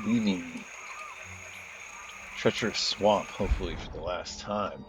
leaving Treacherous Swamp, hopefully for the last time.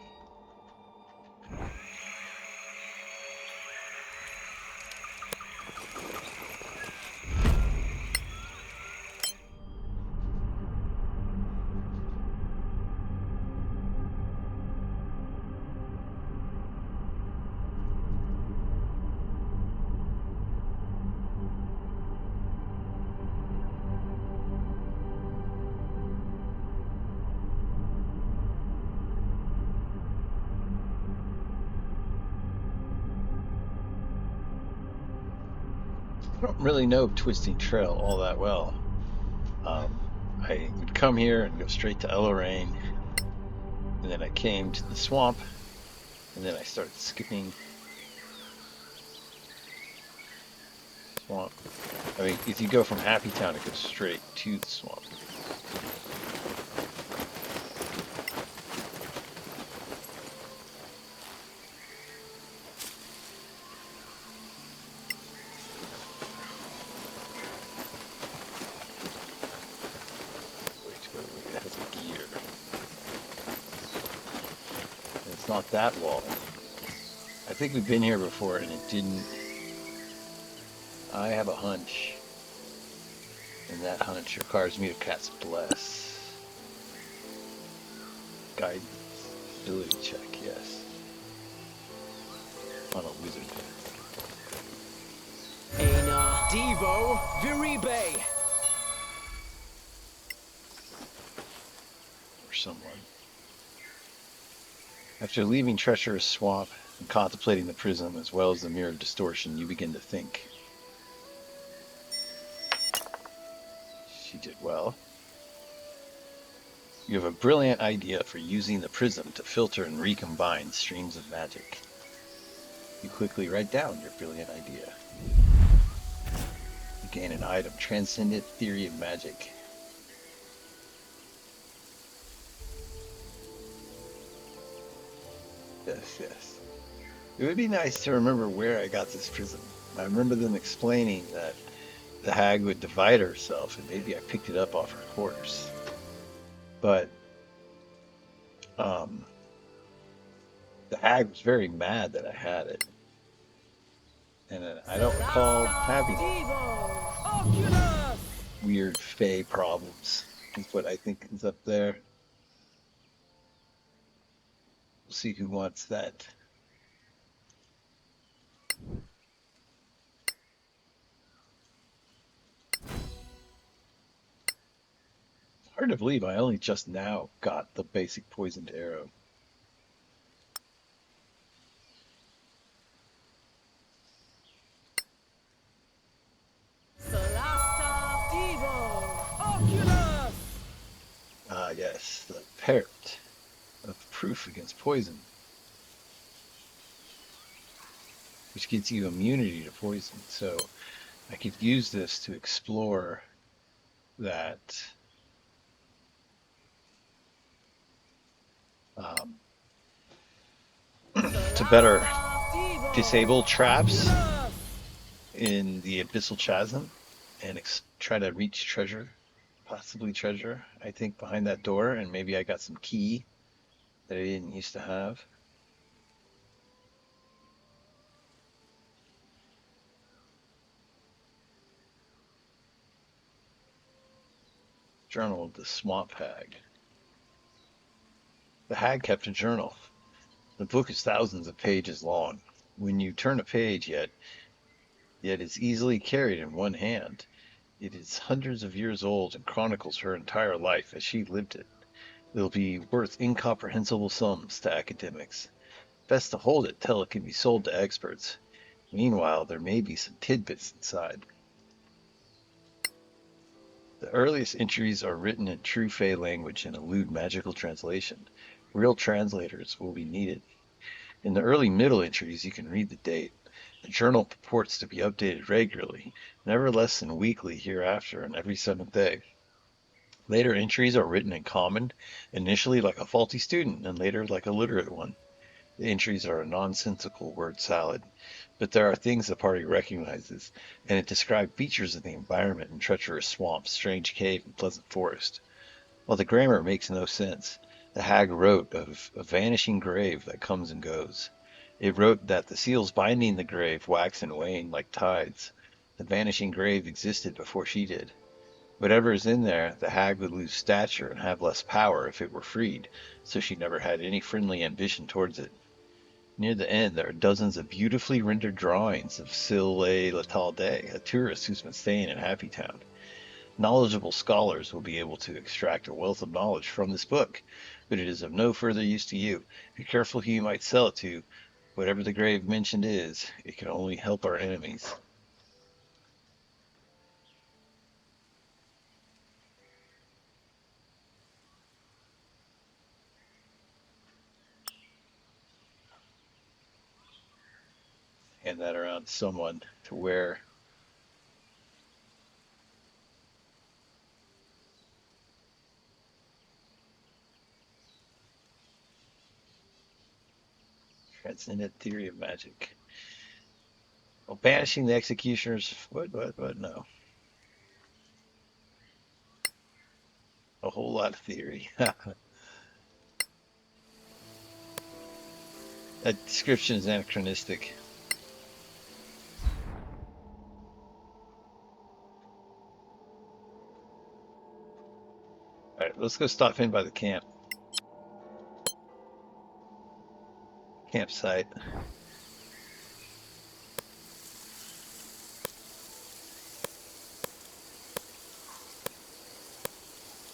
I don't really know Twisting Trail all that well. I would come here and go straight to Elloraine, and then I came to the swamp, and then I started skipping swamp. I mean, if you go from Happy Town, it goes straight to the swamp. Wait, it has a gear. And it's not that wall. I think we've been here before, and it didn't. I have a hunch, and that hunch requires me to cast Bless. Guidance. Ability check, yes. On a wizard. Aina Devo Viribe. Or someone. After leaving Treacherous Swamp and contemplating the prism as well as the mirror of distortion, you begin to think. She did well. You have a brilliant idea for using the prism to filter and recombine streams of magic. You quickly write down your brilliant idea. You gain an item, Transcendent Theory of Magic. Yes. It would be nice to remember where I got this prism. I remember them explaining that the hag would divide herself, and maybe I picked it up off her horse. But the hag was very mad that I had it. And I don't recall having weird fey problems. Is what I think is up there. We'll see who wants that. Hard to believe I only just now got the basic poisoned arrow. Solasta Devo. Ah, yes, the parrot of proof against poison, which gives you immunity to poison. So I could use this to explore that to better disable traps in the abyssal chasm and try to reach treasure, possibly treasure, I think, behind that door. And maybe I got some key that I didn't used to have. Journal of the Swamp Hag. The hag kept a journal. The book is thousands of pages long. When you turn a page, yet it's easily carried in one hand. It is hundreds of years old and chronicles her entire life as she lived it. It'll be worth incomprehensible sums to academics. Best to hold it till it can be sold to experts. Meanwhile, there may be some tidbits inside. The earliest entries are written in true Fey language and elude magical translation. Real translators will be needed. In the early middle entries, you can read the date. The journal purports to be updated regularly, never less than weekly hereafter and every seventh day. Later entries are written in common, initially like a faulty student and later like a literate one. The entries are a nonsensical word salad, but there are things the party recognizes, and it described features of the environment in Treacherous Swamp, Strange Cave, and Pleasant Forest. While the grammar makes no sense, the hag wrote of a vanishing grave that comes and goes. It wrote that the seals binding the grave wax and wane like tides. The vanishing grave existed before she did. Whatever is in there, the hag would lose stature and have less power if it were freed, so she never had any friendly ambition towards it. Near the end, there are dozens of beautifully rendered drawings of Sille Latalde, a tourist who's been staying in Happy Town. Knowledgeable scholars will be able to extract a wealth of knowledge from this book, but it is of no further use to you. Be careful who you might sell it to. Whatever the grave mentioned is, it can only help our enemies. Hand that around to someone to wear. Transcendent theory of magic. Well, banishing the executioners. What? No. A whole lot of theory. That description is anachronistic. All right, let's go stop in by the campsite,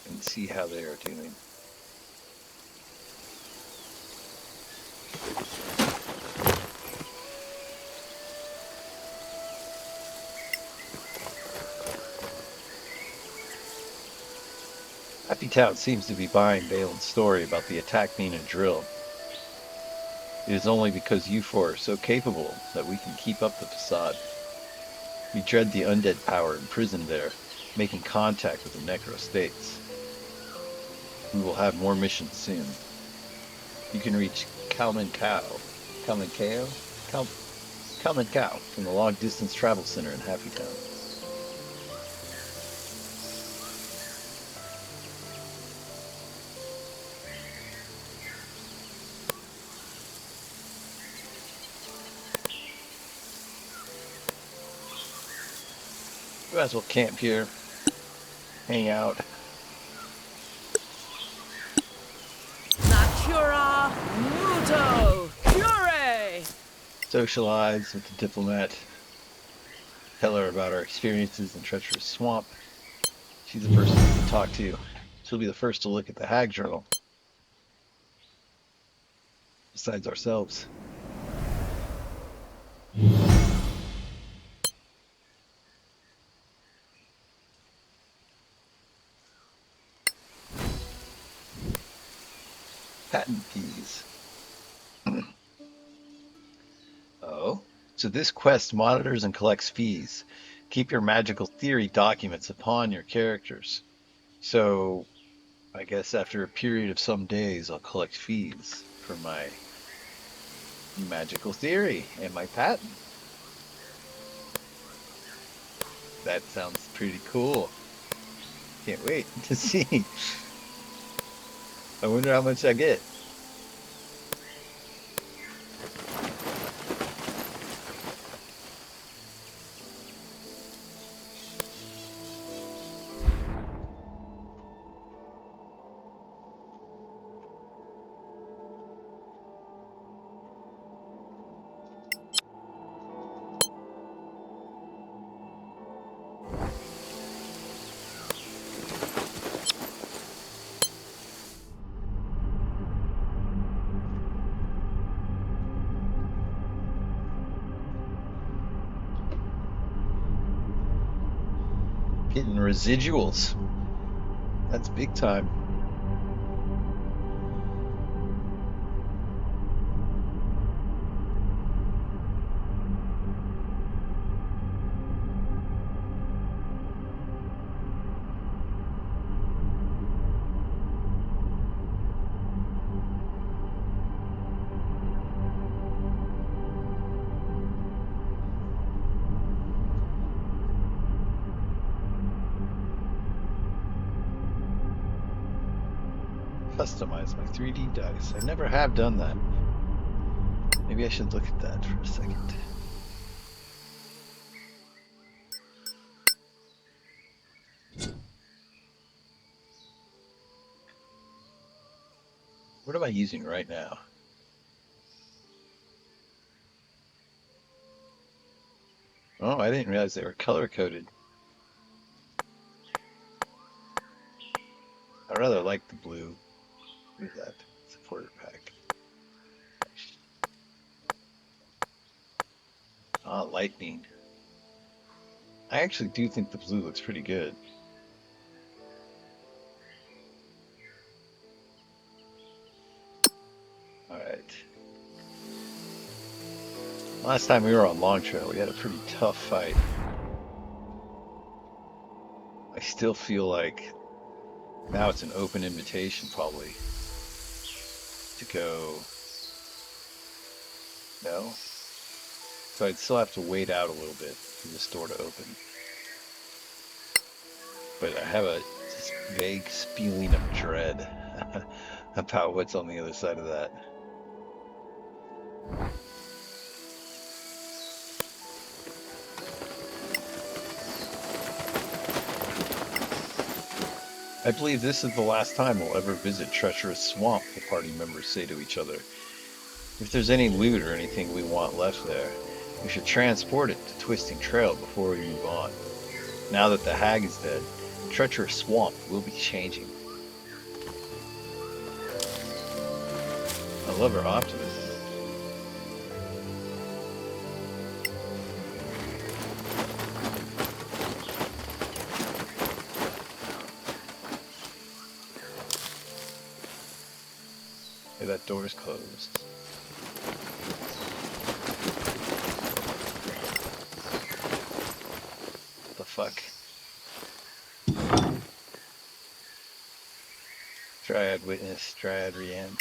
and see how they are doing. Happy Town seems to be buying Balin's story about the attack being a drill. It is only because you four are so capable that we can keep up the facade. We dread the undead power imprisoned there, making contact with the necrostates. We will have more missions soon. You can reach Kalman Cow from the Long Distance Travel Center in Happy Town. We might as well camp here, hang out. Natura Muto Cure! Socialize with the diplomat, tell her about our experiences in Treacherous Swamp. She's the person to talk to. She'll be the first to look at the Hag Journal, besides ourselves. Patent fees. Oh, so this quest monitors and collects fees. Keep your magical theory documents upon your characters. So I guess after a period of some days, I'll collect fees for my magical theory and my patent. That sounds pretty cool. Can't wait to see. I wonder how much I get. Getting residuals. That's big time. Customize my 3D dice. I never have done that. Maybe I should look at that for a second. What am I using right now? Oh, I didn't realize they were color coded. I rather like the blue. What is that? Supporter pack. Ah, lightning. I actually do think the blue looks pretty good. Alright. Last time we were on Long Trail, we had a pretty tough fight. I still feel like now it's an open invitation, probably, to go. No? So I'd still have to wait out a little bit for the store to open. But I have a just vague feeling of dread about what's on the other side of that. I believe this is the last time we'll ever visit Treacherous Swamp, the party members say to each other. If there's any loot or anything we want left there, we should transport it to Twisting Trail before we move on. Now that the hag is dead, the Treacherous Swamp will be changing. I love her optimism. Hey, that door's closed. What the fuck? Dryad witness, Dryad Rian.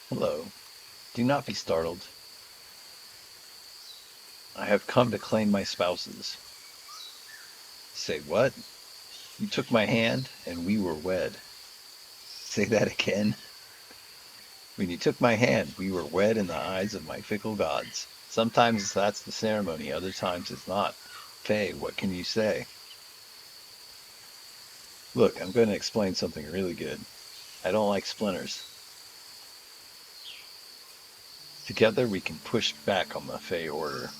Hello. Do not be startled. I have come to claim my spouses. Say what? You took my hand and we were wed. Say that again. When you took my hand, we were wed in the eyes of my fickle gods. Sometimes that's the ceremony, other times it's not. Faye, what can you say? Look, I'm going to explain something really good. I don't like splinters. Together we can push back on the Fae order.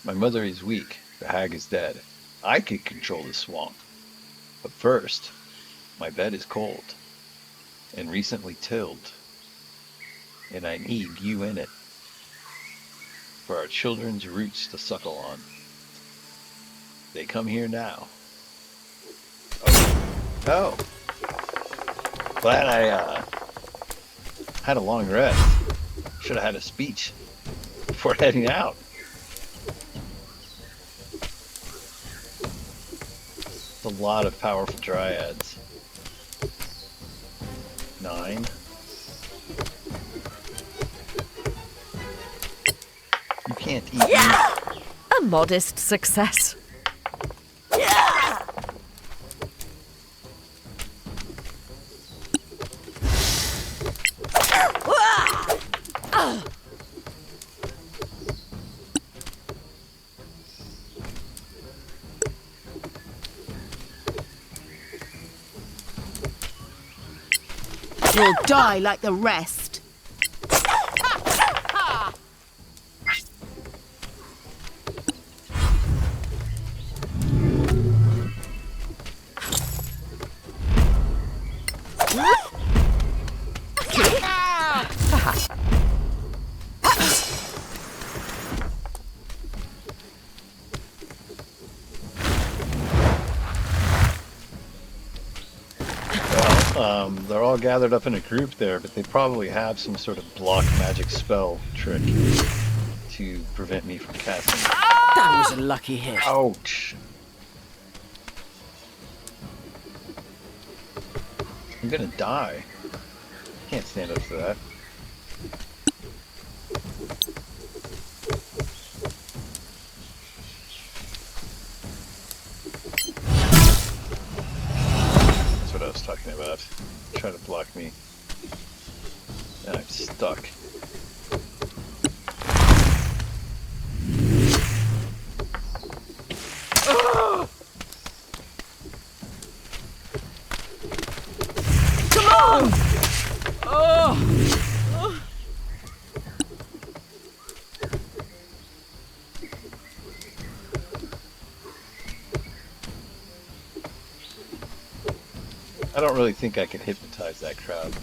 My mother is weak, the hag is dead. I could control the swamp. But first, my bed is cold and recently tilled, and I need you in it for our children's roots to suckle on. They come here now. Oh. Glad I had a long rest. Should have had a speech before heading out. It's a lot of powerful dryads. 9. You can't eat me. A modest success. You'll die like the rest. They're all gathered up in a group there, but they probably have some sort of block magic spell trick to prevent me from casting. That was a lucky hit. Ouch! I'm gonna die. Can't stand up to that. That's what I was talking about. Try to block me. And I'm stuck. Come on! Oh! I don't really think I can hypnotize that crowd.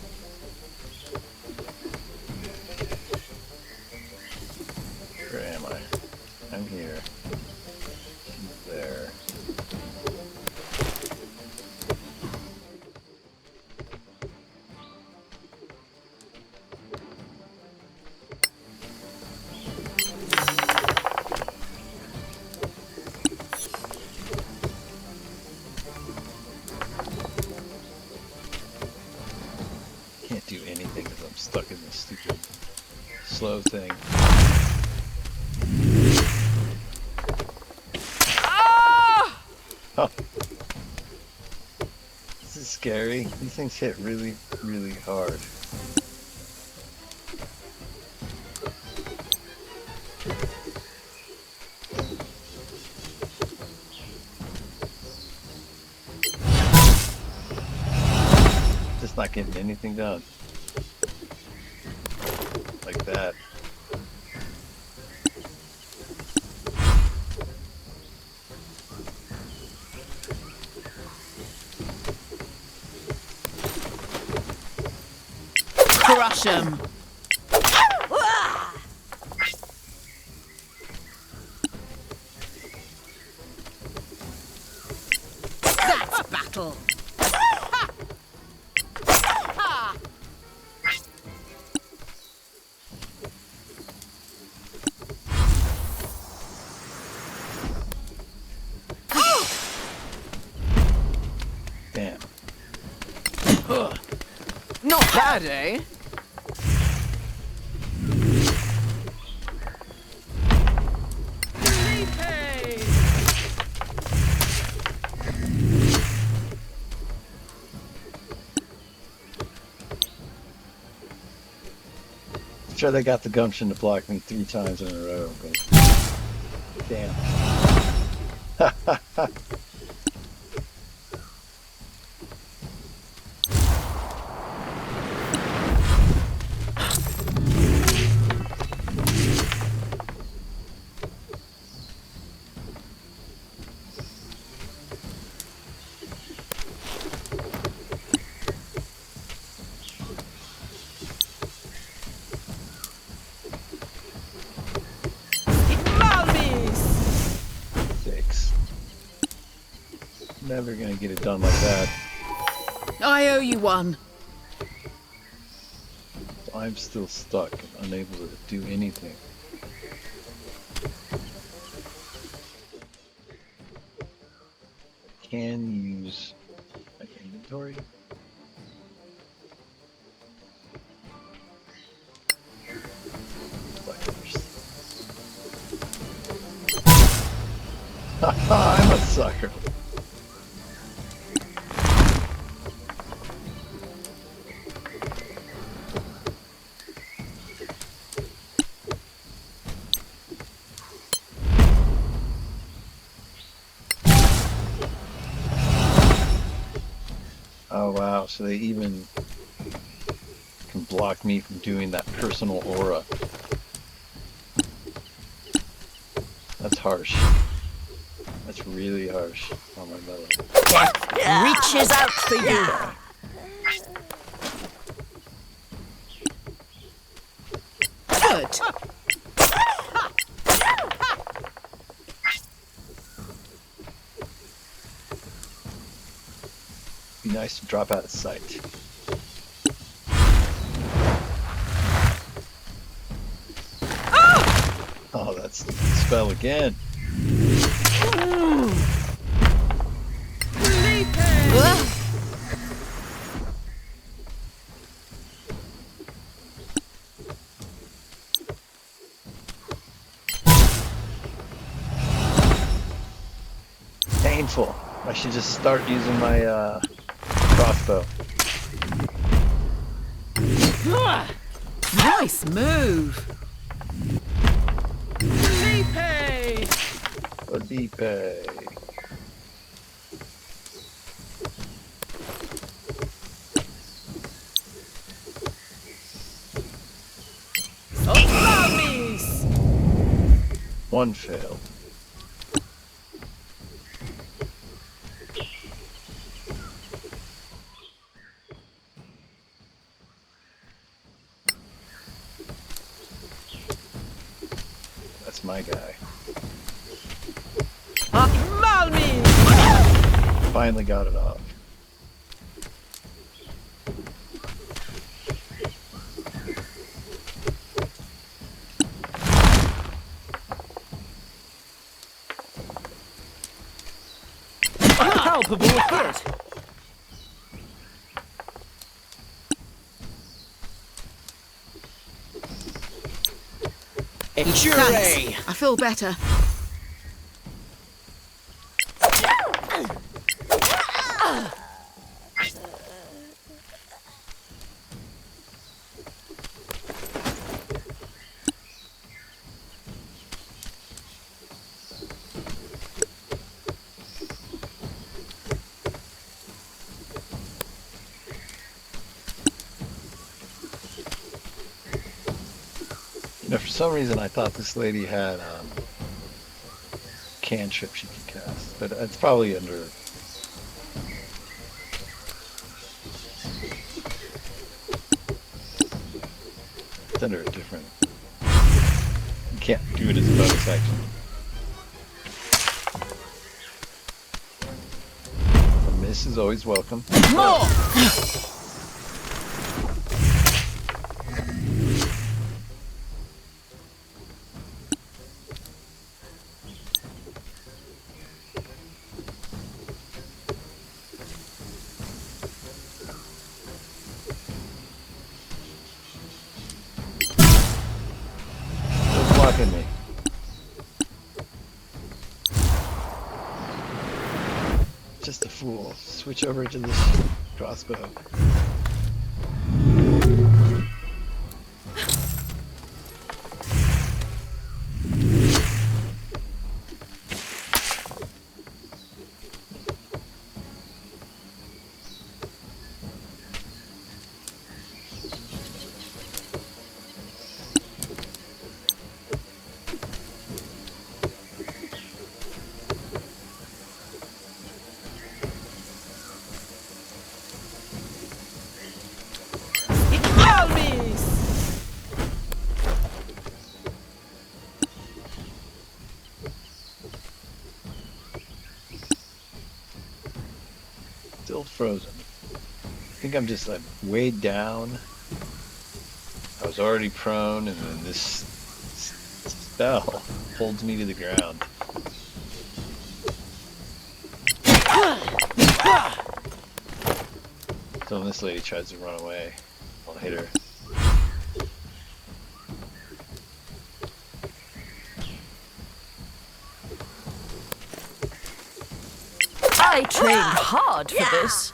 Where am I? I'm here. She's there. Can't do anything because I'm stuck in this stupid slow thing. Ah! Huh. This is scary. These things hit really, really hard. Just not getting anything done. Like that. Crush 'em. That's battle. Damn. Not bad, eh? Sure, they got the gumption to block me 3 times in a row, but damn. Malmis! 6. Never gonna get it done like that. I owe you one. I'm still stuck and unable to do anything. Can use my inventory. Haha, I'm a sucker. Oh wow, so they even can block me from doing that personal aura. That's harsh. That's really harsh on my metal. Death reaches out for you. Good. Be nice to drop out of sight. Oh, that's the spell again. Painful. I should just start using my Crossbow. Nice move. Felipe! Felipe. Salamis! One failed. That's my guy. Malmi! Finally got it off. Palpable foot! Thanks. I feel better. You know, for some reason I thought this lady had cantrip she could cast, but it's probably under. It's under a different. You can't do it as a bonus action. A miss is always welcome. More! Who's blocking me? Just a fool. Switch over to this crossbow. Malmis! Still frozen. I think I'm just weighed down. I was already prone, and then this spell holds me to the ground. So when this lady tries to run away, I'll hit her. I trained hard for this.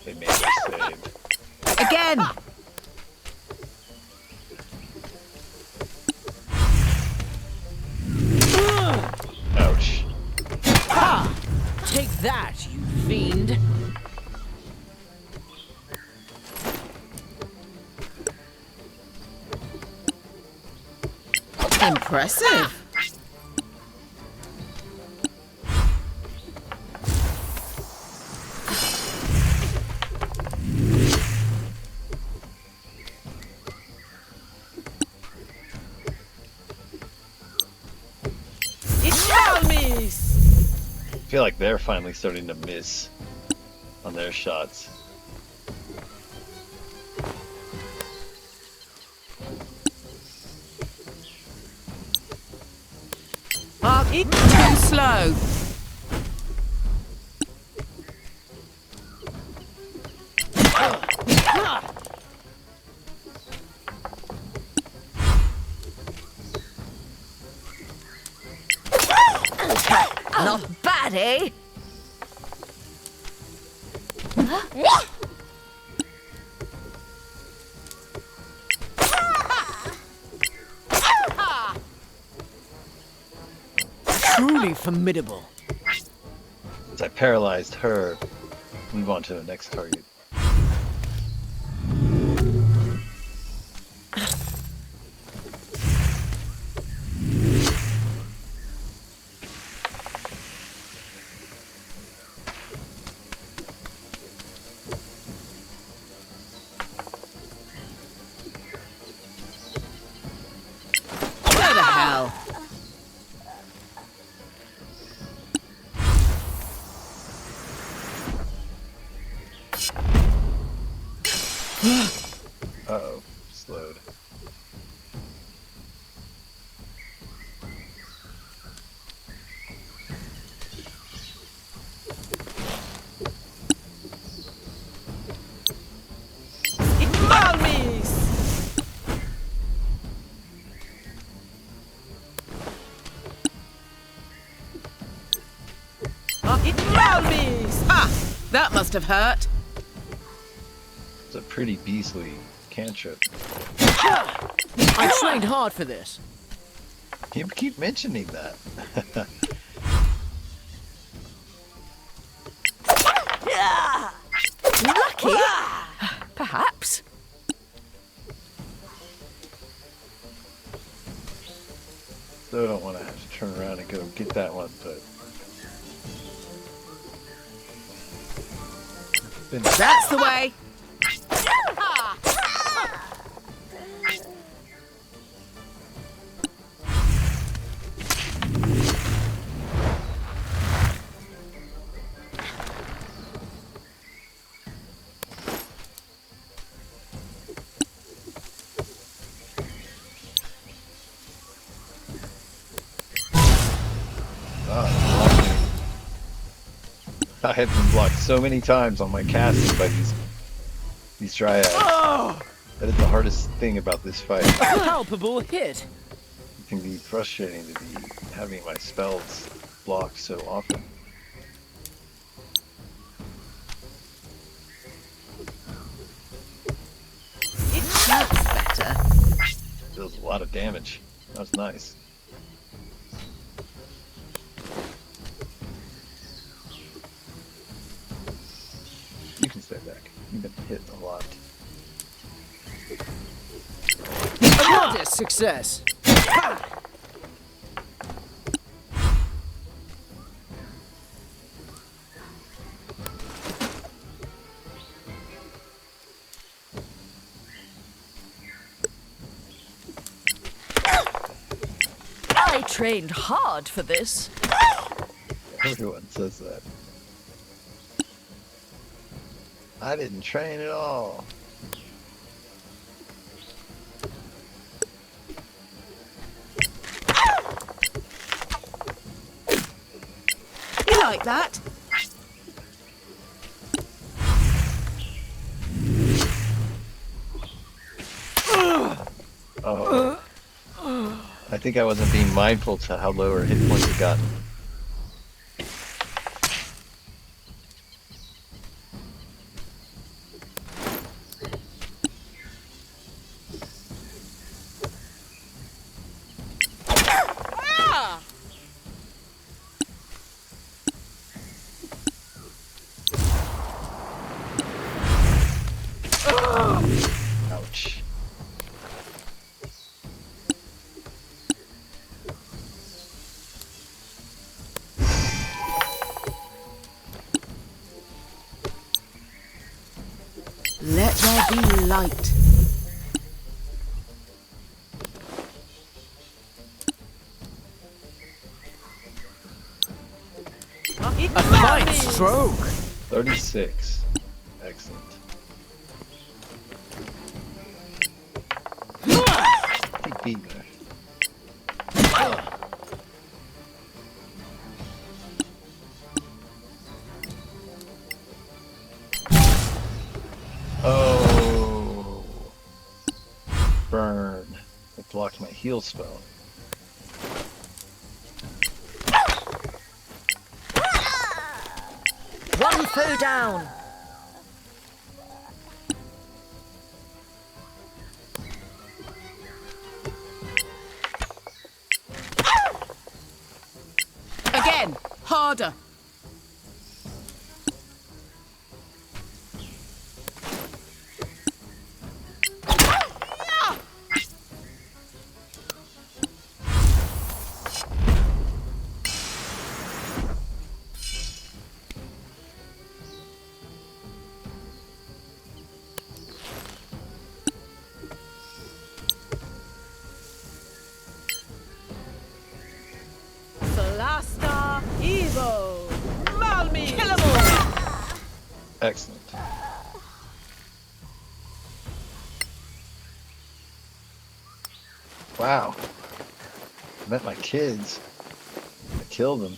They made a save. Again. Ouch. Take that, you fiend. Impressive. Malmis! I feel like they're finally starting to miss on their shots. Too slow. Daddy! Truly formidable. As I paralyzed her, move on to the next target. Go to hell. Uh-oh, slowed. Malmis! Malmis! Ha! That must have hurt. It's a pretty beastly cantrip. I trained hard for this. You keep mentioning that. Lucky? Perhaps. Still don't want to have to turn around and go get that one, but... That's the way. I have been blocked so many times on my casting by these dryads. That is the hardest thing about this fight. A palpable hit. It can be frustrating to be having my spells blocked so often. That's better. Deals a lot of damage. That was nice. You can stay back. You've been hit a lot. A modest success. I trained hard for this. Everyone says that. I didn't train at all. You like that? Oh. I think I wasn't being mindful to how low her hit points had gotten. Ouch. Let there be light. A fine stroke. 36. Excellent. Keep beating her. Oh. Burn. It blocked my heal spell. foe down. Again, harder. Solasta, Evo, Malmi. Kill 'em all. Excellent. Wow. I met my kids. I killed them.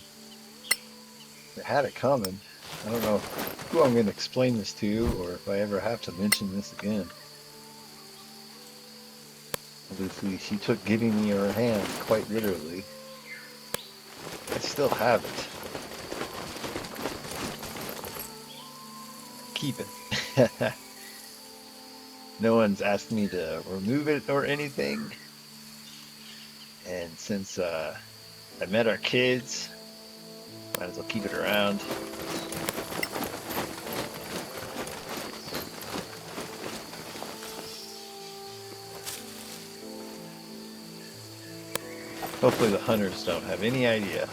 They had it coming. I don't know who I'm going to explain this to or if I ever have to mention this again. Obviously, she took giving me her hand quite literally. I still have it. Keep it. No one's asked me to remove it or anything. And since I met our kids, might as well keep it around. Hopefully the hunters don't have any idea.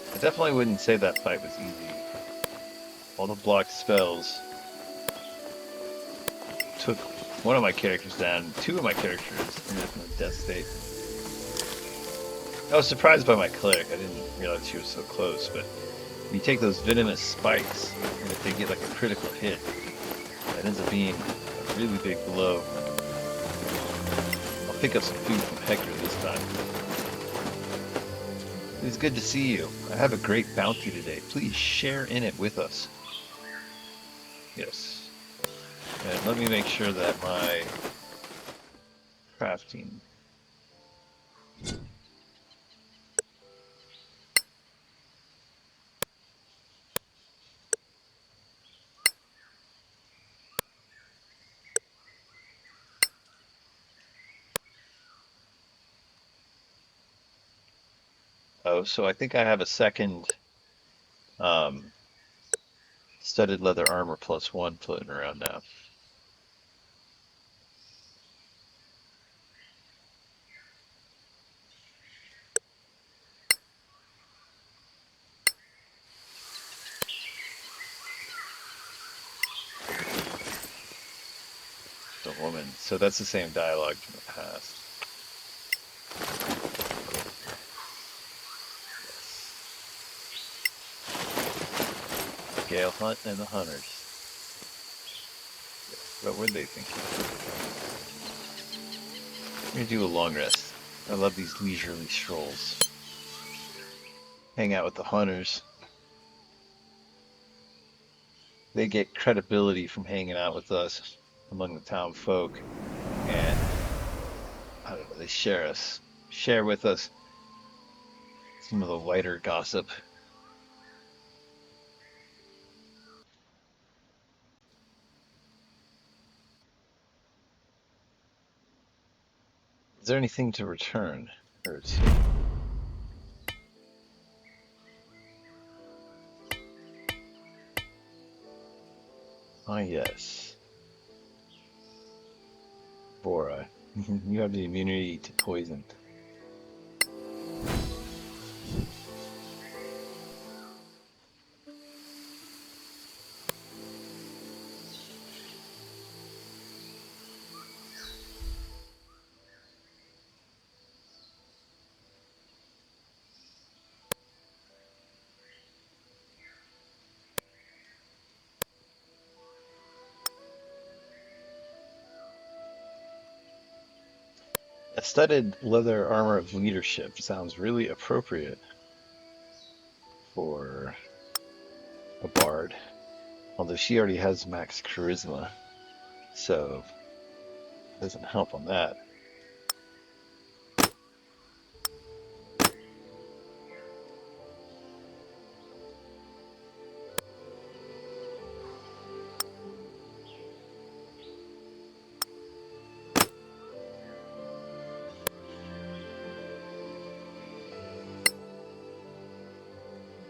I definitely wouldn't say that fight was easy. All the blocked spells took one of my characters down, two of my characters ended up in a death state. I was surprised by my cleric. I didn't realize she was so close, but you take those venomous spikes, and if they get like a critical hit, that ends up being a really big blow. I'll pick up some food from Hector this time. It's good to see you. I have a great bounty today. Please share in it with us. Yes. And let me make sure that my crafting. Oh, so I think I have a second um, studded leather armor +1 floating around now. The woman. So that's the same dialogue from the past. Gale Hunt and the Hunters. What were they thinking? I'm gonna do a long rest. I love these leisurely strolls. Hang out with the hunters. They get credibility from hanging out with us among the town folk, and I don't know, they share with us some of the lighter gossip. Is there anything to return? Or ah, yes. Bora. You have the immunity to poison. Studded leather armor of leadership sounds really appropriate for a bard, although she already has max charisma, so it doesn't help on that.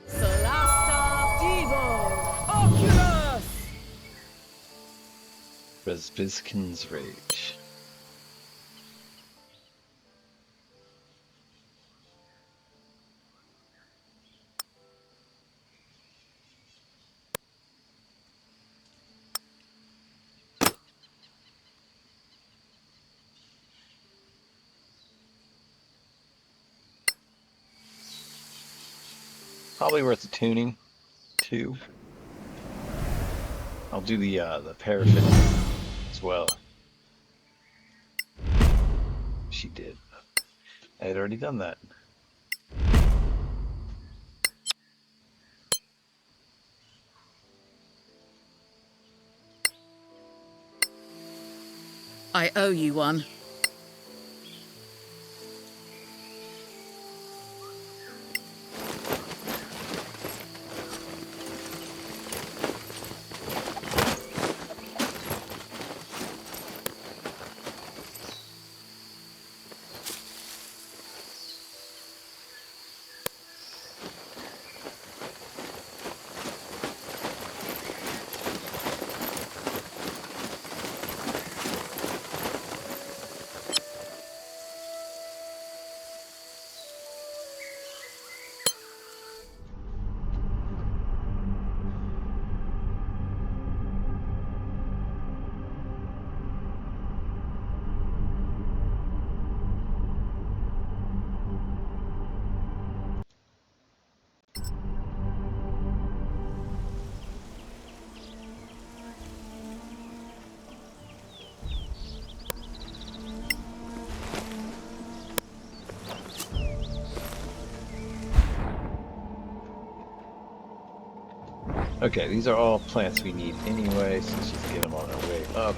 Solasta, Evo, Oculus! Resbiskin's Rage. Probably worth a tuning too. I'll do the paraffin as well. She did. I had already done that. I owe you one. Okay, these are all plants we need anyway, so let's just get them on our way up.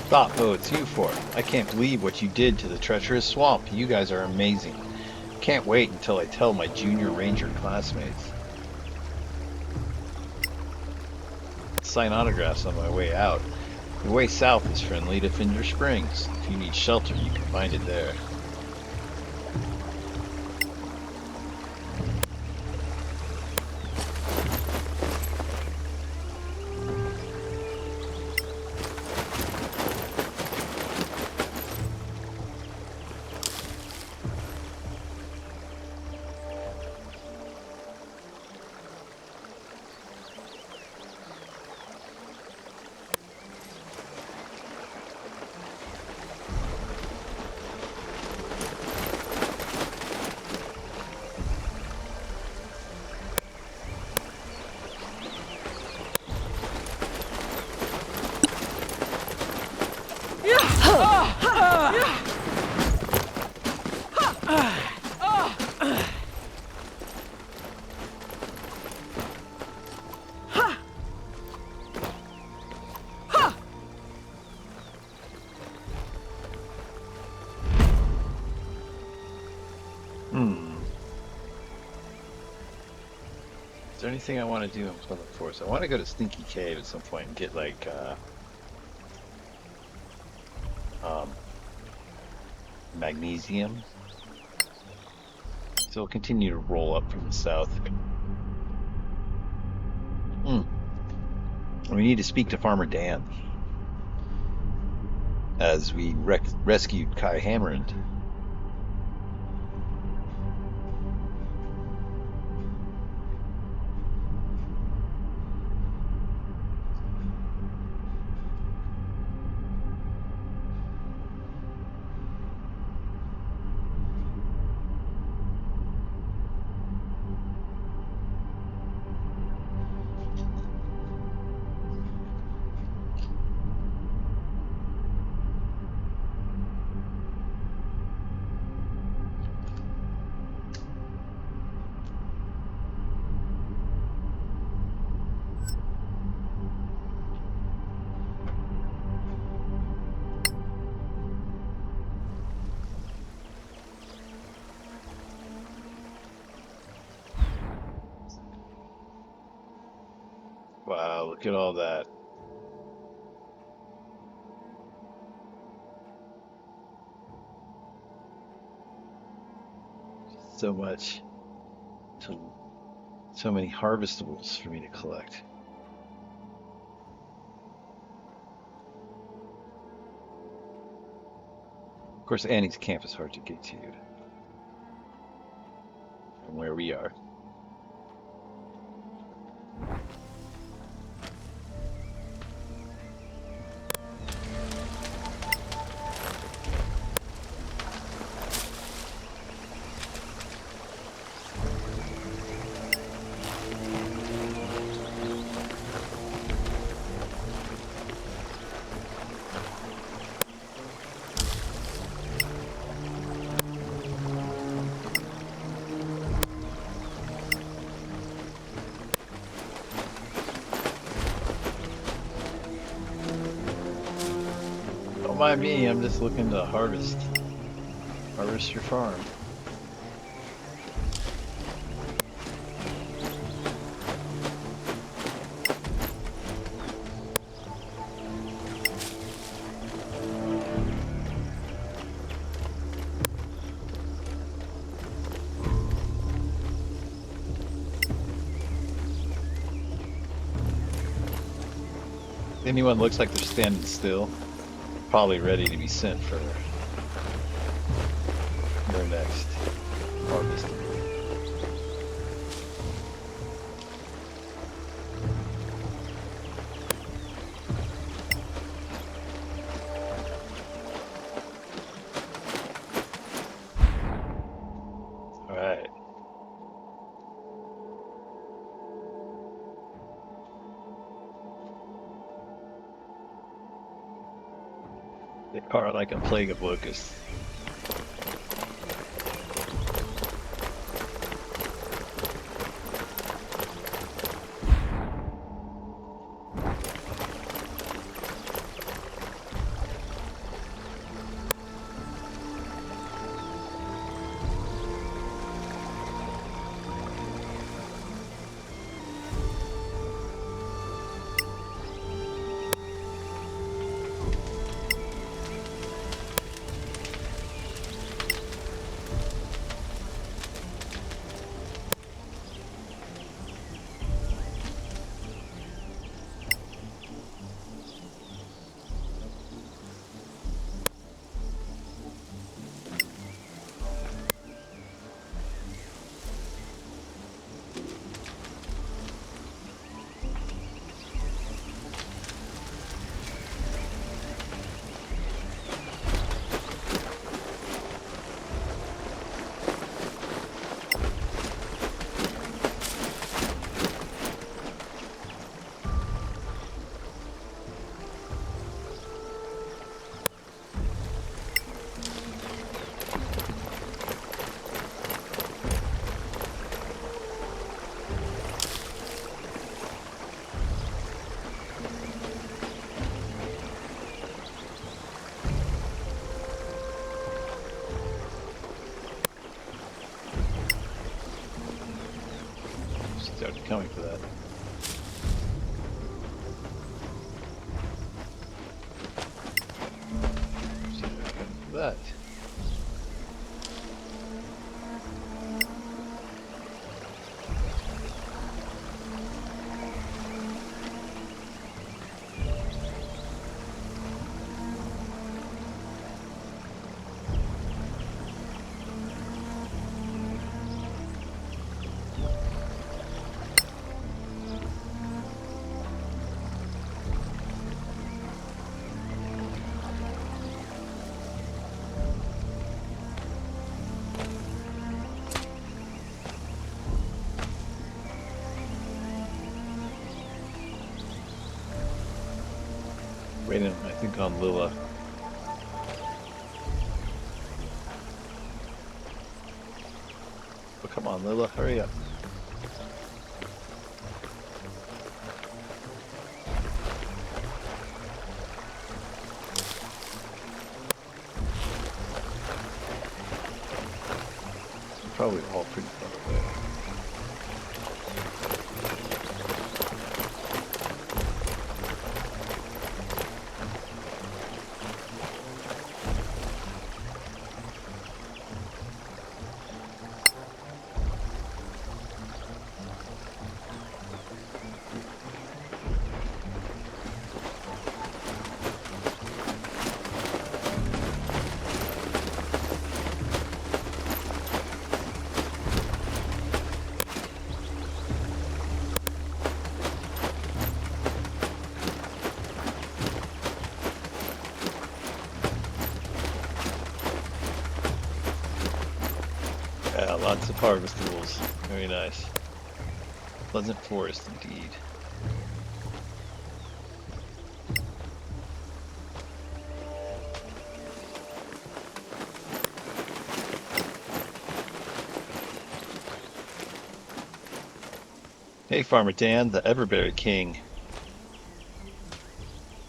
Stop, oh, it's you for it. I can't believe what you did to the Treacherous Swamp. You guys are amazing. Can't wait until I tell my junior ranger classmates. Sign autographs on my way out. The way south is friendly to Finder Springs. If you need shelter, you can find it there. there anything I want to do in Pleasant Forest? I want to go to Stinky Cave at some point and get like um, magnesium. So we'll continue to roll up from the south. We need to speak to Farmer Dan, as we rescued Kai Hammerand. Wow, look at all that. So much, so many harvestables for me to collect. Of course, Annie's camp is hard to get to from where we are. Don't mind me, I'm just looking to harvest your farm. If anyone looks like they're standing still, probably ready to be sent for their next harvest. All right. They are like a plague of locusts. that? Waiting, I think, on Lila. Oh, come on, Lila, hurry up. Probably all pretty far away. Yeah, lots of harvestables. Very nice. Pleasant forest indeed. Hey, Farmer Dan, the Everberry King.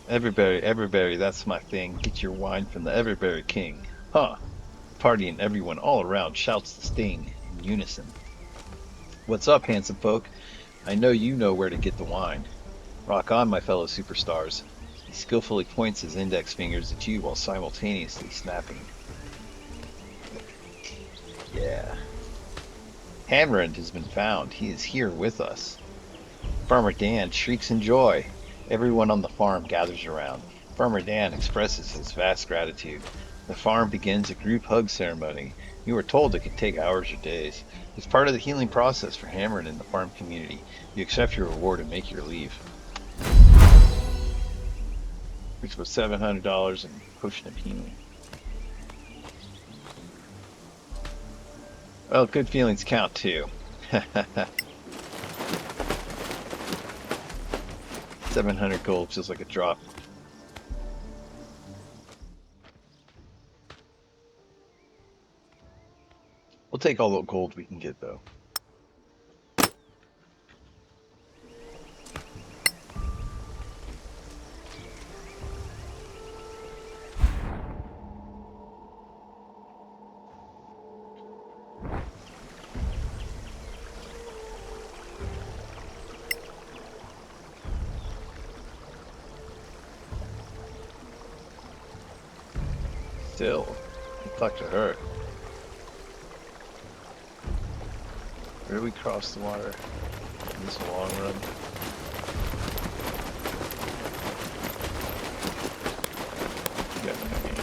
Everberry, that's my thing. Get your wine from the Everberry King. Huh. Party and everyone all around shouts the sting in unison. What's up, handsome folk? I know you know where to get the wine. Rock on, my fellow superstars. He skillfully points his index fingers at you while simultaneously snapping. Yeah. Hamrand has been found. He is here with us. Farmer Dan shrieks in joy. Everyone on the farm gathers around. Farmer Dan expresses his vast gratitude. The farm begins a group hug ceremony. You are told it could take hours or days. It's part of the healing process for Hamrand in the farm community. You accept your reward and make your leave. Which was $700 in potion of healing. Well, good feelings count too. 700 gold feels like a drop. We'll take all the gold we can get though. Still, I'll talk to her. Where do we cross the water? This long run. Yeah, okay.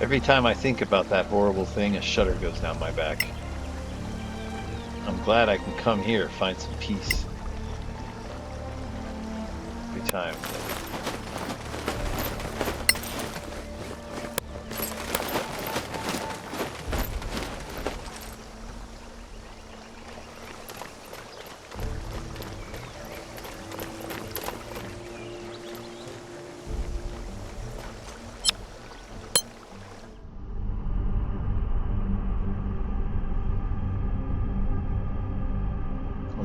Every time I think about that horrible thing, a shudder goes down my back. I'm glad I can come here, find some peace. Every time.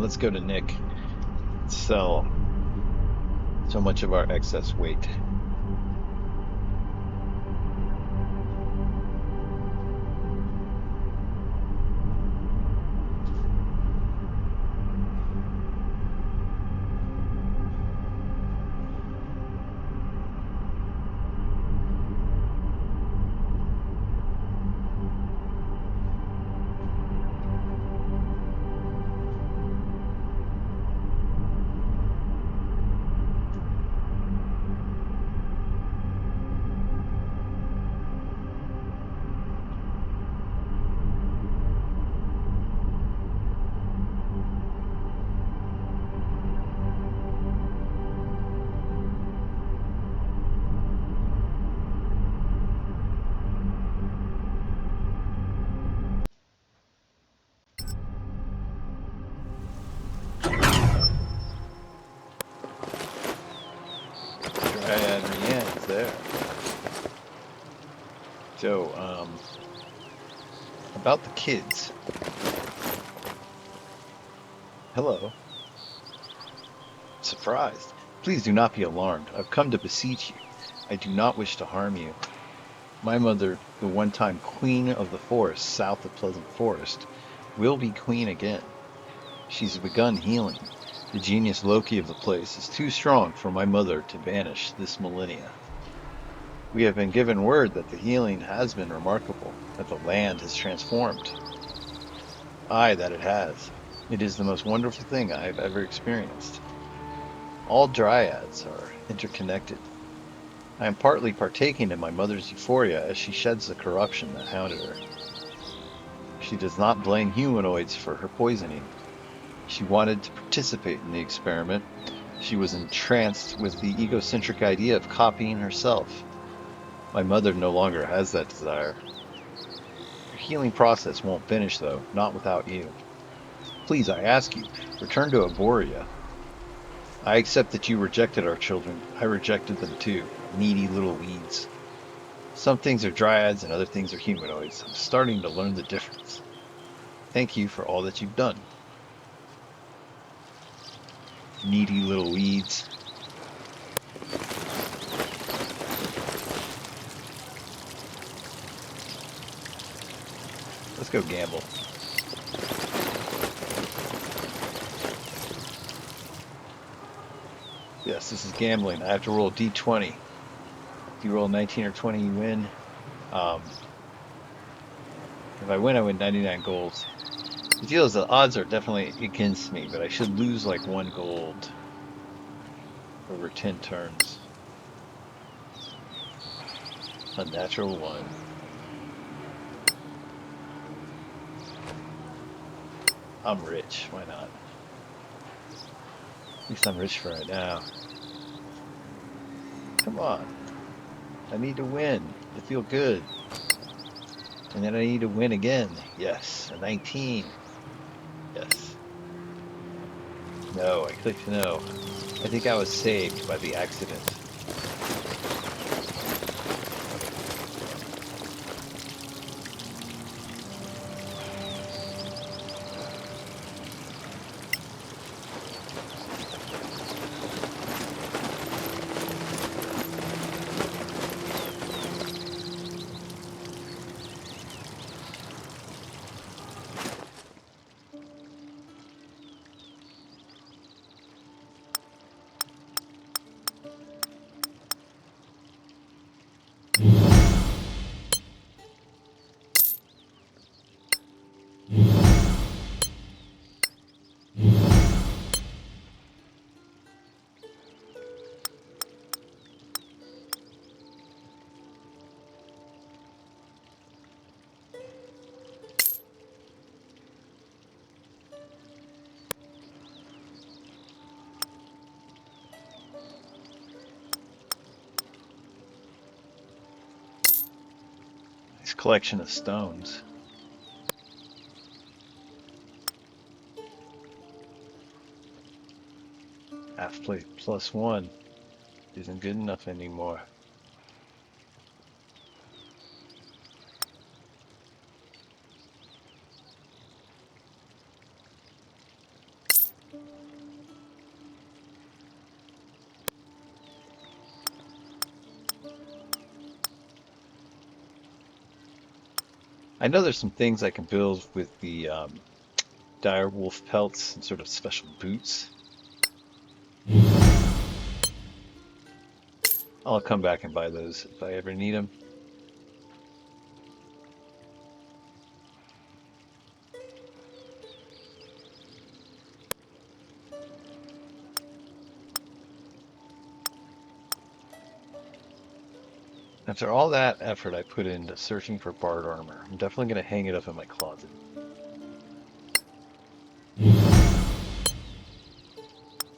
on, let's go to Nick. Sell so much of our excess weight. Dryad Rianne's there. So, about the kids. Hello. Surprised. Please do not be alarmed. I've come to beseech you. I do not wish to harm you. My mother, the one-time queen of the forest south of Pleasant Forest, will be queen again. She's begun healing. The genius Loki of the place is too strong for my mother to banish this millennia. We have been given word that the healing has been remarkable, that the land has transformed. Aye, that it has. It is the most wonderful thing I have ever experienced. All dryads are interconnected. I am partly partaking in my mother's euphoria as she sheds the corruption that hounded her. She does not blame humanoids for her poisoning. She wanted to participate in the experiment. She was entranced with the egocentric idea of copying herself. My mother no longer has that desire. Your healing process won't finish, though, not without you. Please, I ask you, return to Aboria. I accept that you rejected our children. I rejected them too, needy little weeds. Some things are dryads and other things are humanoids. I'm starting to learn the difference. Thank you for all that you've done. Needy little weeds. Let's go gamble. Yes, this is gambling. I have to roll a d20. If you roll 19 or 20, you win. If I win, I win 99 gold. The deal is the odds are definitely against me, but I should lose like 1 gold over 10 turns. Unnatural 1. I'm rich. Why not? At least I'm rich for right now. Come on. I need to win to feel good. And then I need to win again. Yes. A 19. Yes. No, I clicked no. I think I was saved by the accident. Nice collection of stones. Half plate +1 isn't good enough anymore. I know there's some things I can build with the dire wolf pelts and sort of special boots. I'll come back and buy those if I ever need them. After all that effort I put into searching for bard armor, I'm definitely going to hang it up in my closet.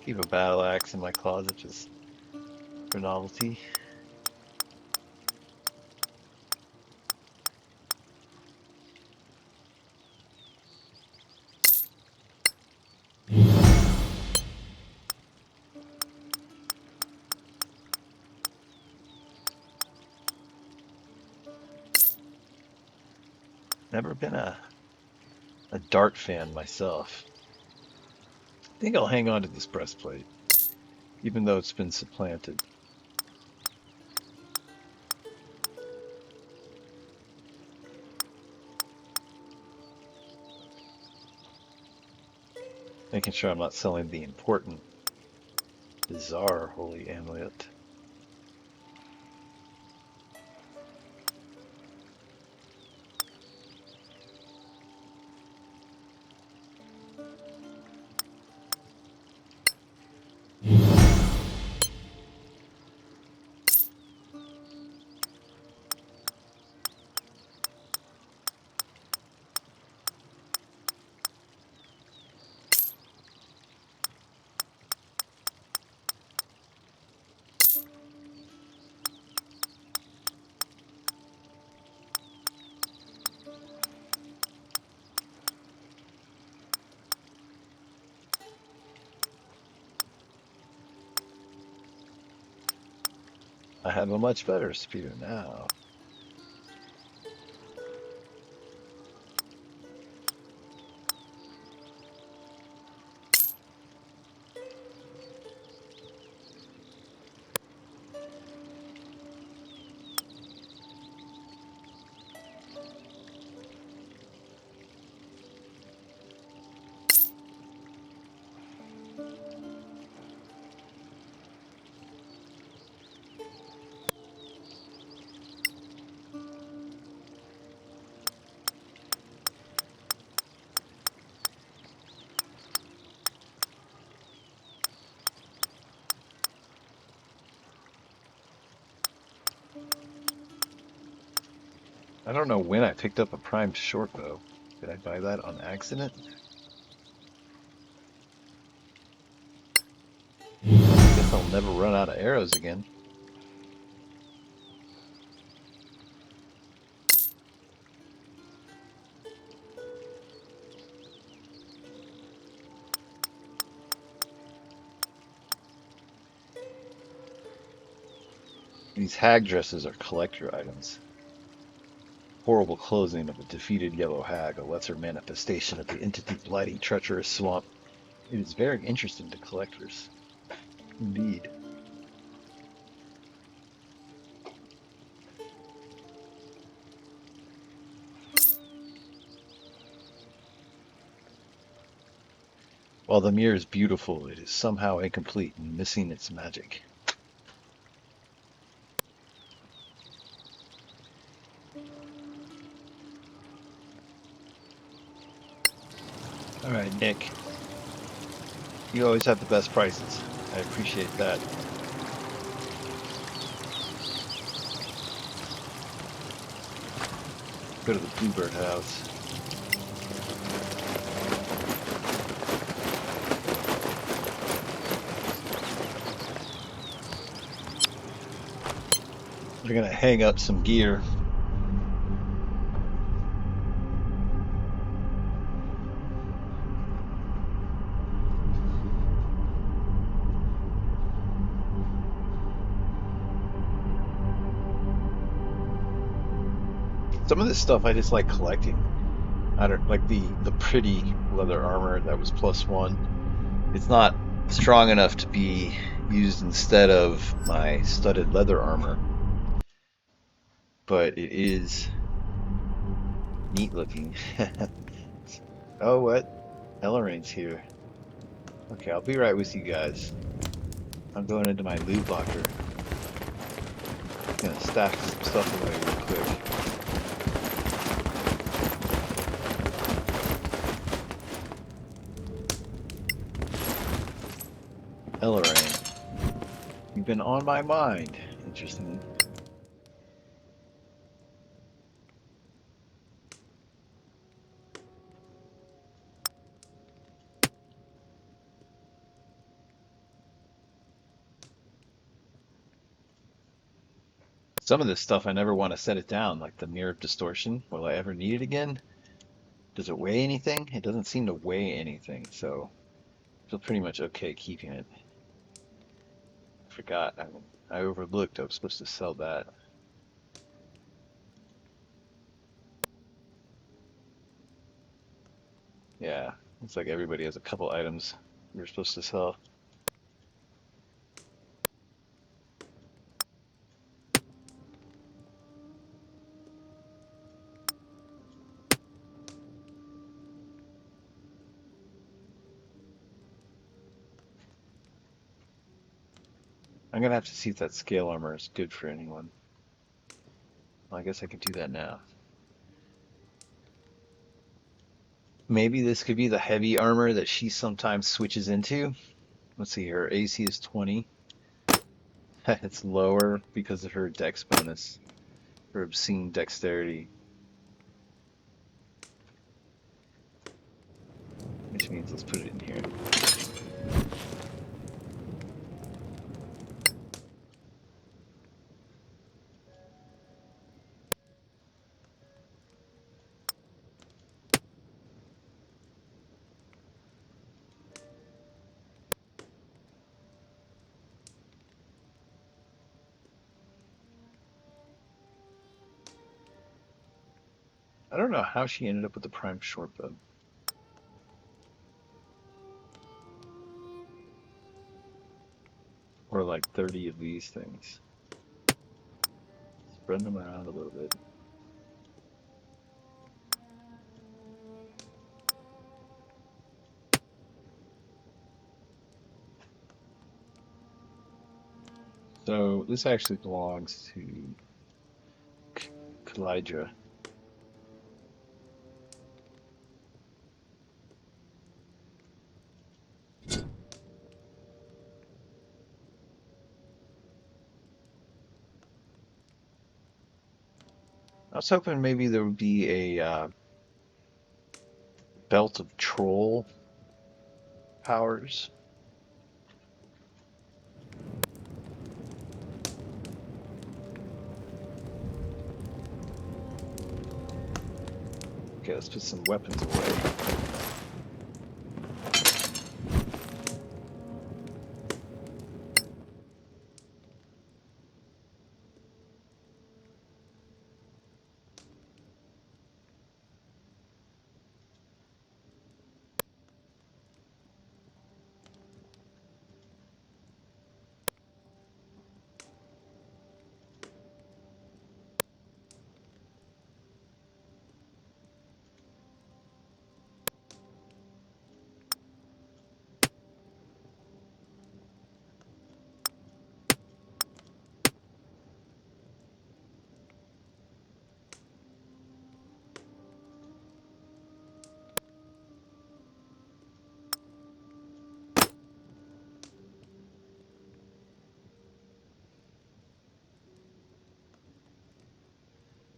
Keep a battle axe in my closet just for novelty. Never been a dart fan myself. I think I'll hang on to this breastplate, even though it's been supplanted. Making sure I'm not selling the important, bizarre holy amulet. I have a much better spear now. I don't know when I picked up a primed short bow. Did I buy that on accident? Guess I'll never run out of arrows again. These hag dresses are collector items. Horrible clothing of a defeated yellow hag, a lesser manifestation of the entity blighting Treacherous Swamp. It is very interesting to collectors. Indeed. While the mirror is beautiful, it is somehow incomplete and missing its magic. All right, Nick. You always have the best prices. I appreciate that. Go to the Bluebird house. We're gonna hang up some gear. Some of this stuff I just like collecting. I don't like the pretty leather armor that was +1. It's not strong enough to be used instead of my studded leather armor, but it is Neat looking. Oh, what? Ellarine's here. Okay, I'll be right with you guys. I'm going into my loot locker. Gonna stack some stuff away real quick. Ellarine, you've been on my mind. Interesting. Some of this stuff I never want to set it down, like the Mirror of Distortion. Will I ever need it again? Does it weigh anything? It doesn't seem to weigh anything, so I feel pretty much okay keeping it. I forgot. I overlooked. I was supposed to sell that. Yeah, looks like everybody has a couple items you're supposed to sell. I'm gonna have to see if that scale armor is good for anyone. Well, I guess I could do that now. Maybe this could be the heavy armor that she sometimes switches into. Let's see here. Her AC is 20. It's lower because of her dex bonus, her obscene dexterity, which means let's put it in here. I don't know how she ended up with the prime short bow. Or like 30 of these things. Spreading them around a little bit. So this actually belongs to Kalidra. I was hoping maybe there would be a belt of troll powers. Okay, let's put some weapons away.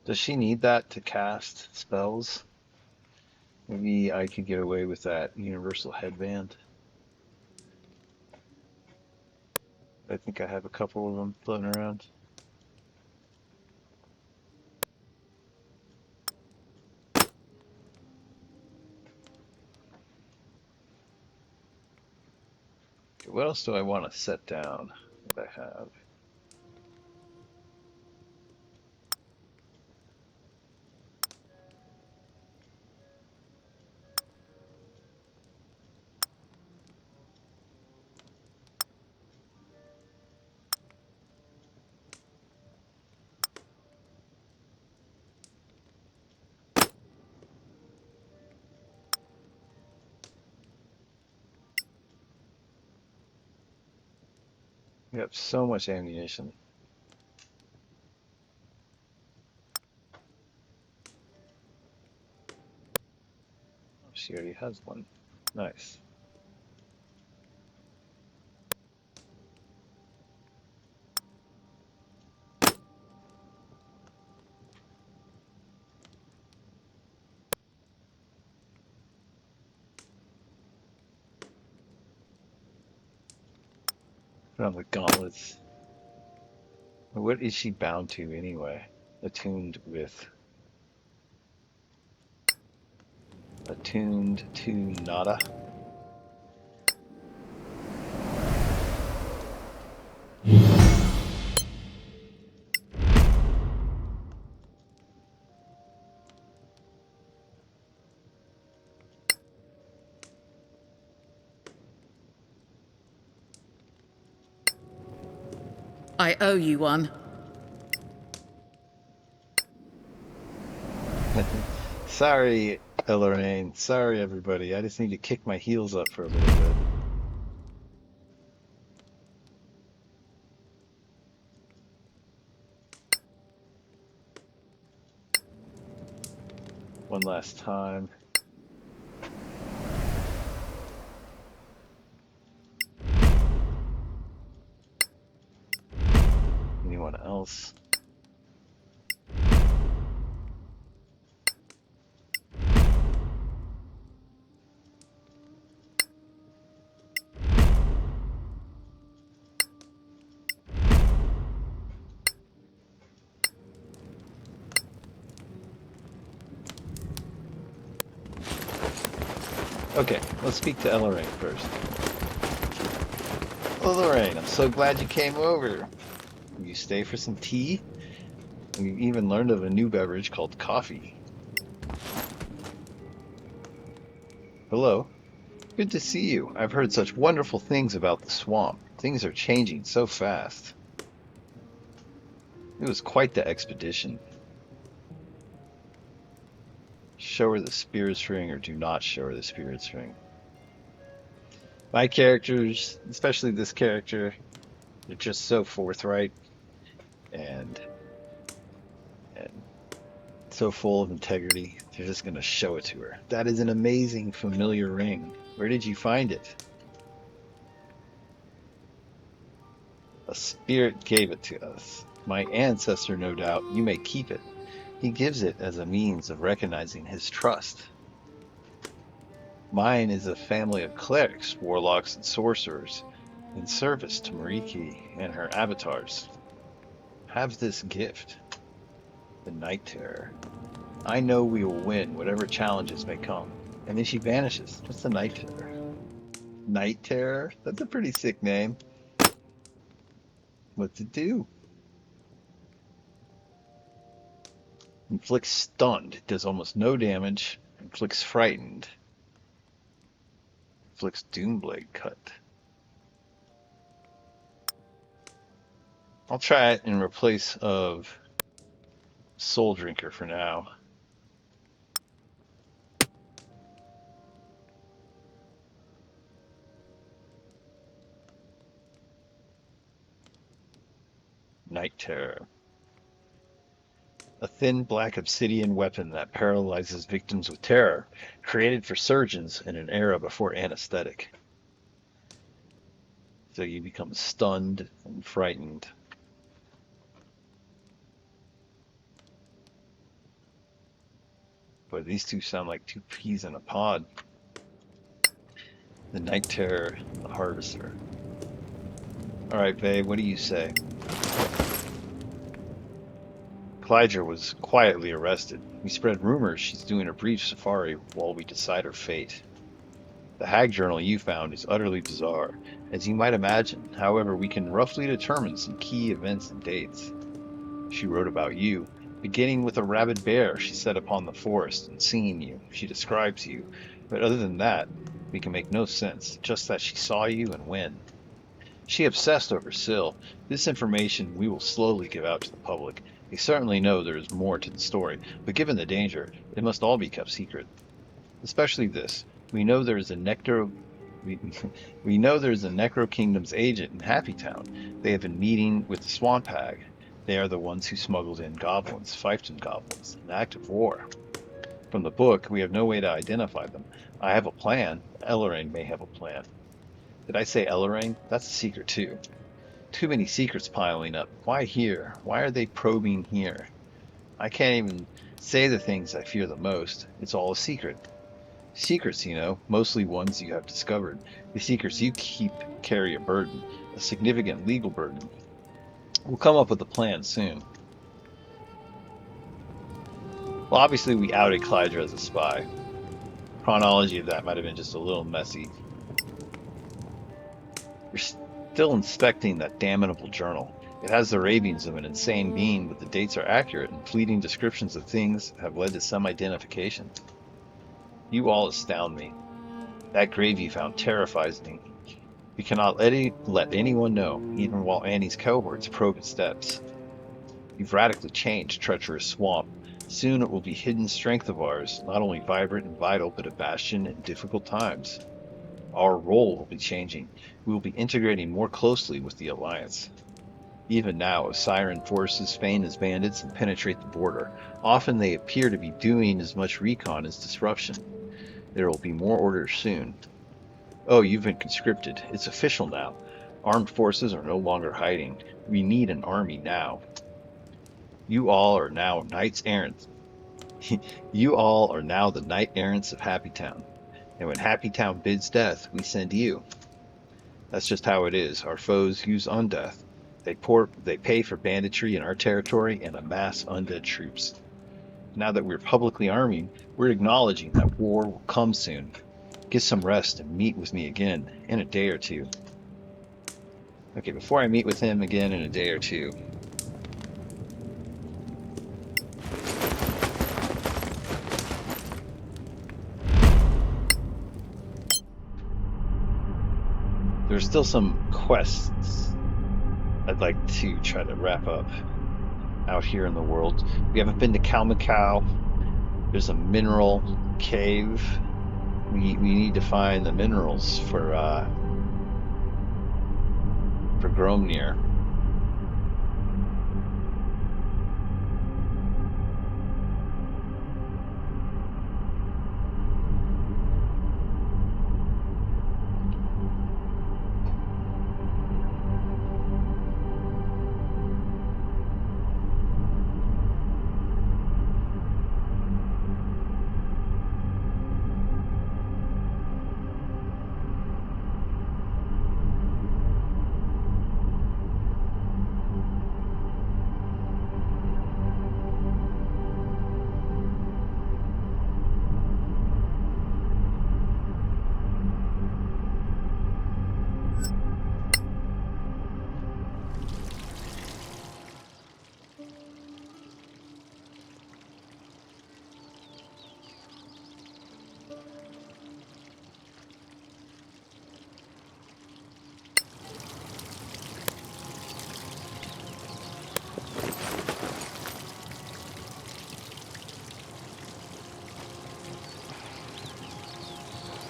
Does she need that to cast spells? Maybe I could get away with that universal headband. I think I have a couple of them floating around. Okay, what else do I want to set down that I have? We have so much ammunition. Oh, she already has one. Nice. Put on the gauntlets. What is she bound to anyway? Attuned with. Attuned to nada. I owe you one. Sorry, Lorraine. Sorry, everybody. I just need to kick my heels up for a little bit. One last time. Anyone else? Okay, let's speak to Lorraine first. Well, Lorraine, I'm so glad you came over. Will you stay for some tea? We even learned of a new beverage called coffee. Hello. Good to see you. I've heard such wonderful things about the swamp. Things are changing so fast. It was quite the expedition. Show her the spirit's ring or do not show her the spirit's ring. My characters, especially this character, they're just so forthright and and so full of integrity. They're just going to show it to her. That is an amazing familiar ring. Where did you find it? A spirit gave it to us. My ancestor, no doubt. You may keep it. He gives it as a means of recognizing his trust. Mine is a family of clerics, warlocks, and sorcerers in service to Mariki and her avatars. Have this gift, the Night Terror. I know we will win whatever challenges may come. And then she vanishes. What's the Night Terror? Night Terror? That's a pretty sick name. What's it do? Inflicts stunned. It does almost no damage. Inflicts frightened. Inflicts Doomblade cut. I'll try it in replace of Soul Drinker for now. Night Terror. A thin black obsidian weapon that paralyzes victims with terror, created for surgeons in an era before anesthetic. So you become stunned and frightened. But these two sound like two peas in a pod. The Night Terror, the Harvester. Alright, babe, what do you say? Clyger was quietly arrested. We spread rumors she's doing a brief safari while we decide her fate. The hag journal you found is utterly bizarre, as you might imagine. However, we can roughly determine some key events and dates. She wrote about you, beginning with a rabid bear she set upon the forest and seeing you. She describes you, but other than that, we can make no sense, just that she saw you and when. She obsessed over Syl. This information we will slowly give out to the public. They certainly know there is more to the story, but given the danger, it must all be kept secret. Especially this. We know there is a nectar We, we know there's a Necro Kingdom's agent in Happy Town. They have been meeting with the Swamp Hag. They are the ones who smuggled in goblins, fiefdom goblins, an act of war. From the book, we have no way to identify them. I have a plan. Ellering may have a plan. Did I say Ellering? That's a secret too. Too many secrets piling up. Why here? Why are they probing here? I can't even say the things I fear the most. It's all a secret. Secrets, mostly ones you have discovered. The secrets you keep carry a burden, a significant legal burden. We'll come up with a plan soon. Well, obviously we outed Clydra as a spy. Chronology of that might have been just a little messy. You're still inspecting that damnable journal. It has the ravings of an insane being, but the dates are accurate and fleeting descriptions of things have led to some identification. You all astound me. That grave you found terrifies me. We cannot let anyone know, even while Annie's cohorts probe its depths. You've radically changed Treacherous Swamp. Soon it will be hidden strength of ours, not only vibrant and vital, but a bastion in difficult times. Our role will be changing. We will be integrating more closely with the Alliance. Even now, as Siren forces feign as bandits and penetrate the border, often they appear to be doing as much recon as disruption. There will be more orders soon. Oh, you've been conscripted. It's official now. Armed forces are no longer hiding. We need an army now. You all are now knights errant. You all are now the knight errants of Happy Town. And when Happy Town bids death, we send you. That's just how it is. Our foes use undeath. They pay for banditry in our territory and amass undead troops. Now that we're publicly arming, we're acknowledging that war will come soon. Get some rest and meet with me again in a day or two. Okay, before I meet with him again in a day or two, there's still some quests I'd like to try to wrap up out here in the world. We haven't been to Kalmikau. There's a mineral cave. We need to find the minerals for Gromnir.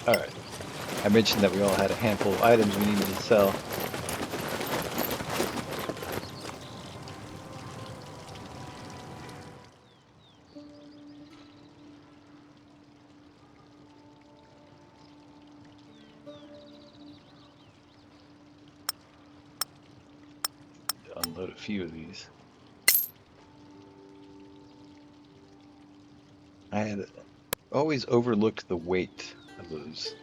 All right. I mentioned that we all had a handful of items we needed to sell. Unload a few of these. I had always overlooked the weight of those.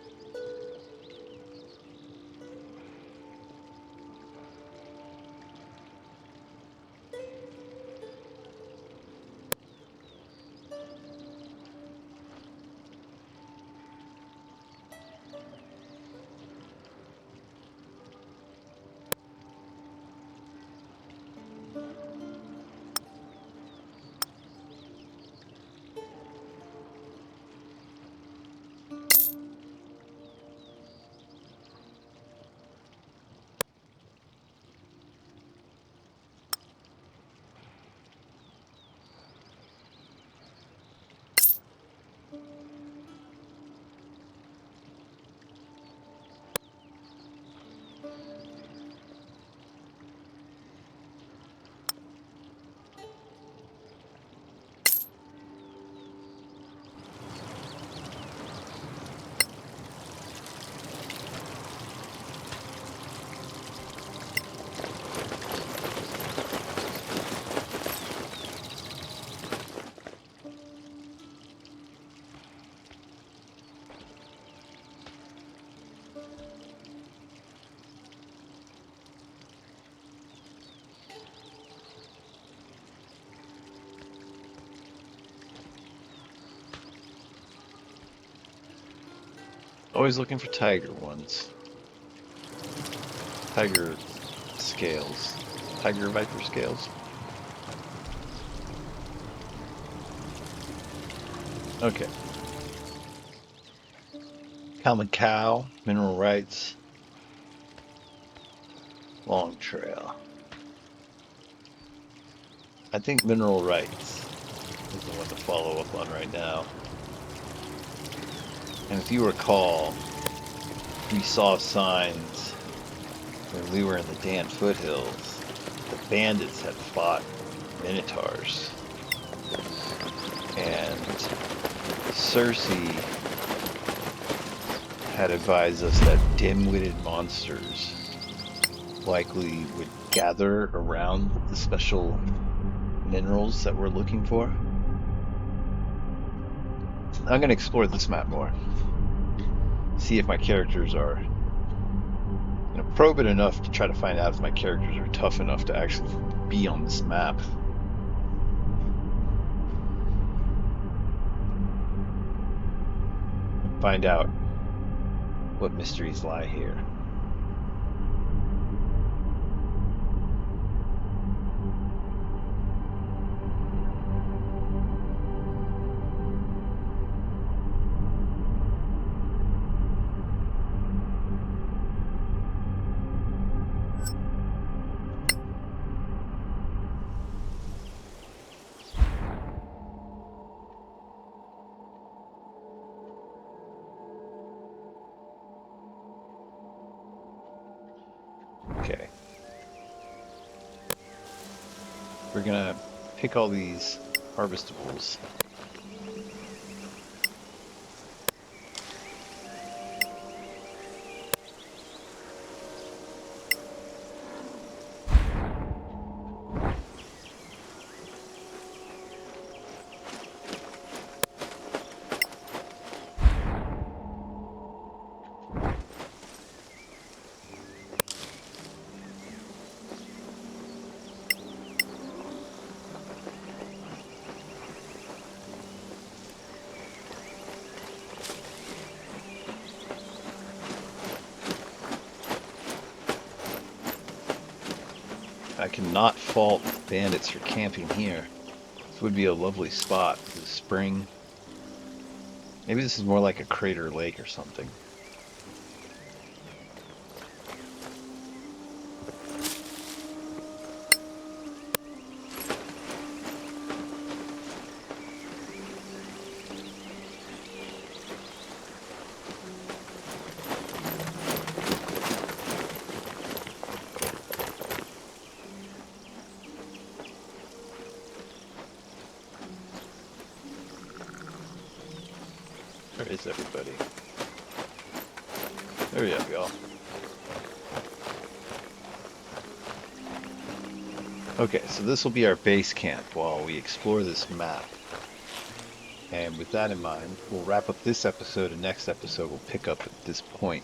Always looking for tiger ones. Tiger scales. Tiger viper scales. Okay. Common cow, mineral rights, long trail. I think mineral rights is the one to follow up on right now. And if you recall, we saw signs when we were in the Dan foothills. The bandits had fought minotaurs. And Cersei had advised us that dim-witted monsters likely would gather around the special minerals that we're looking for. I'm going to explore this map more. See if my characters are, probe it enough to try to find out if my characters are tough enough to actually be on this map. And find out what mysteries lie here. Okay. We're gonna pick all these harvestables. I cannot fault bandits for camping here. This would be a lovely spot for the spring. Maybe this is more like a crater lake or something. Where is everybody? There you go. Okay, so this will be our base camp while we explore this map. And with that in mind, we'll wrap up this episode, and next episode we'll pick up at this point.